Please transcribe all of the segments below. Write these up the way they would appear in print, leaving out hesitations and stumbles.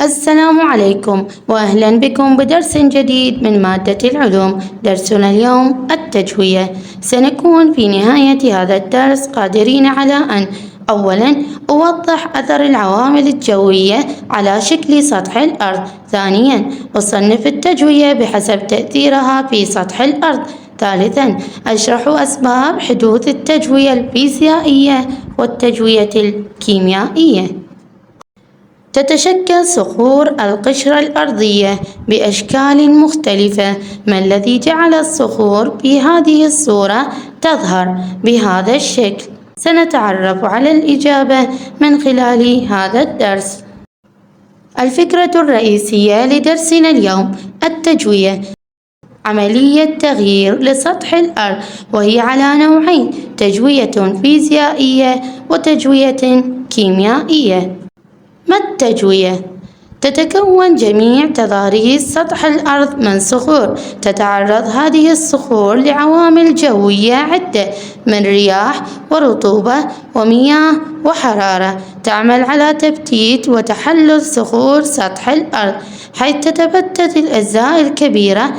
السلام عليكم وأهلا بكم بدرس جديد من مادة العلوم. درسنا اليوم التجوية. سنكون في نهاية هذا الدرس قادرين على أن أولا أوضح أثر العوامل الجوية على شكل سطح الأرض. ثانيا أصنف التجوية بحسب تأثيرها في سطح الأرض. ثالثا أشرح أسباب حدوث التجوية الفيزيائية والتجوية الكيميائية. تتشكل صخور القشرة الأرضية بأشكال مختلفة. ما الذي جعل الصخور في هذه الصورة تظهر بهذا الشكل؟ سنتعرف على الإجابة من خلال هذا الدرس. الفكرة الرئيسية لدرسنا اليوم التجوية عملية تغيير لسطح الأرض، وهي على نوعين: تجوية فيزيائية وتجوية كيميائية. ما التجوية؟ تتكون جميع تضاريس سطح الأرض من صخور. تتعرض هذه الصخور لعوامل جوية عدة من رياح ورطوبة ومياه وحرارة تعمل على تفتيت وتحلل صخور سطح الأرض، حيث تتفتت الأجزاء الكبيرة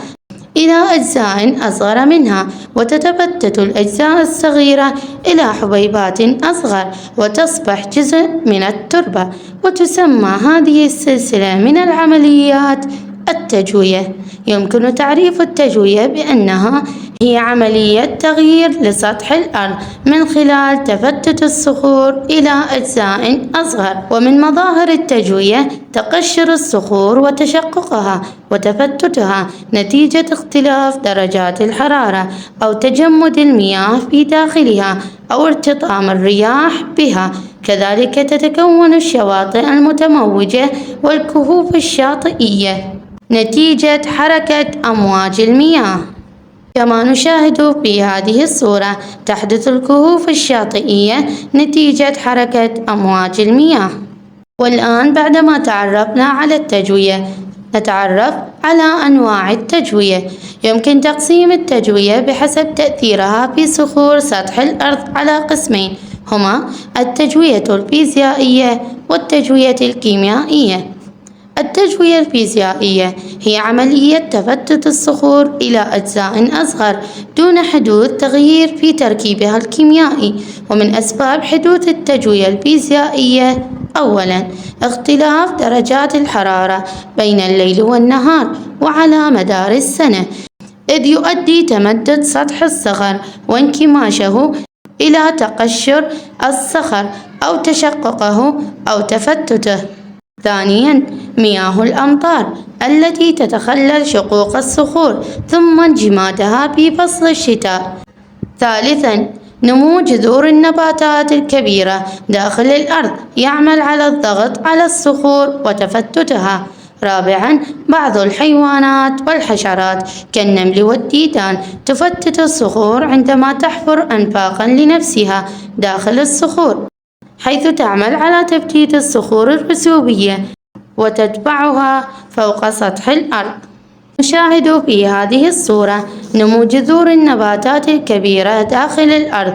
إلى أجزاء أصغر منها، وتتفتت الأجزاء الصغيرة إلى حبيبات أصغر وتصبح جزء من التربة. وتسمى هذه السلسلة من العمليات التجوية. يمكن تعريف التجوية بأنها هي عملية تغيير لسطح الأرض من خلال تفتت الصخور إلى أجزاء أصغر. ومن مظاهر التجوية تقشر الصخور وتشققها وتفتتها نتيجة اختلاف درجات الحرارة أو تجمد المياه في داخلها أو ارتطام الرياح بها. كذلك تتكون الشواطئ المتموجة والكهوف الشاطئية نتيجة حركة أمواج المياه. كما نشاهد في هذه الصورة تحدث الكهوف الشاطئية نتيجة حركة أمواج المياه. والآن بعدما تعرفنا على التجوية نتعرف على أنواع التجوية. يمكن تقسيم التجوية بحسب تأثيرها في صخور سطح الأرض على قسمين، هما التجوية الفيزيائية والتجوية الكيميائية. التجوية الفيزيائية هي عملية تفتت الصخور إلى أجزاء أصغر دون حدوث تغيير في تركيبها الكيميائي. ومن أسباب حدوث التجوية الفيزيائية: أولاً اختلاف درجات الحرارة بين الليل والنهار وعلى مدار السنة، إذ يؤدي تمدد سطح الصخر وانكماشه إلى تقشر الصخر أو تشققه أو تفتته. ثانياً مياه الأمطار التي تتخلل شقوق الصخور ثم انجمادها في فصل الشتاء. ثالثاً نمو جذور النباتات الكبيرة داخل الأرض يعمل على الضغط على الصخور وتفتتها. رابعاً بعض الحيوانات والحشرات كالنمل والديدان تفتت الصخور عندما تحفر أنفاقاً لنفسها داخل الصخور، حيث تعمل على تفتيت الصخور الرسوبية وتدفعها فوق سطح الأرض. نشاهد في هذه الصورة نمو جذور النباتات الكبيرة داخل الأرض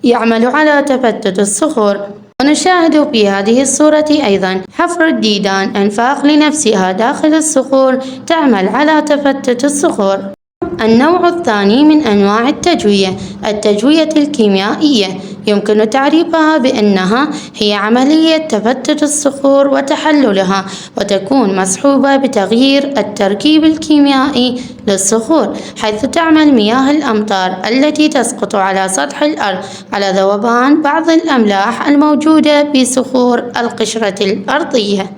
يعمل على تفتت الصخور. ونشاهد في هذه الصورة أيضا حفر الديدان أنفاق لنفسها داخل الصخور تعمل على تفتت الصخور. النوع الثاني من أنواع التجوية التجوية الكيميائية. يمكن تعريفها بأنها هي عملية تفتت الصخور وتحللها، وتكون مصحوبة بتغيير التركيب الكيميائي للصخور، حيث تعمل مياه الأمطار التي تسقط على سطح الأرض على ذوبان بعض الأملاح الموجودة في صخور القشرة الأرضية.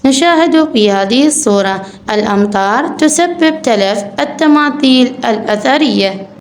نشاهد في هذه الصورة الأمطار تسبب تلف التماثيل الأثرية.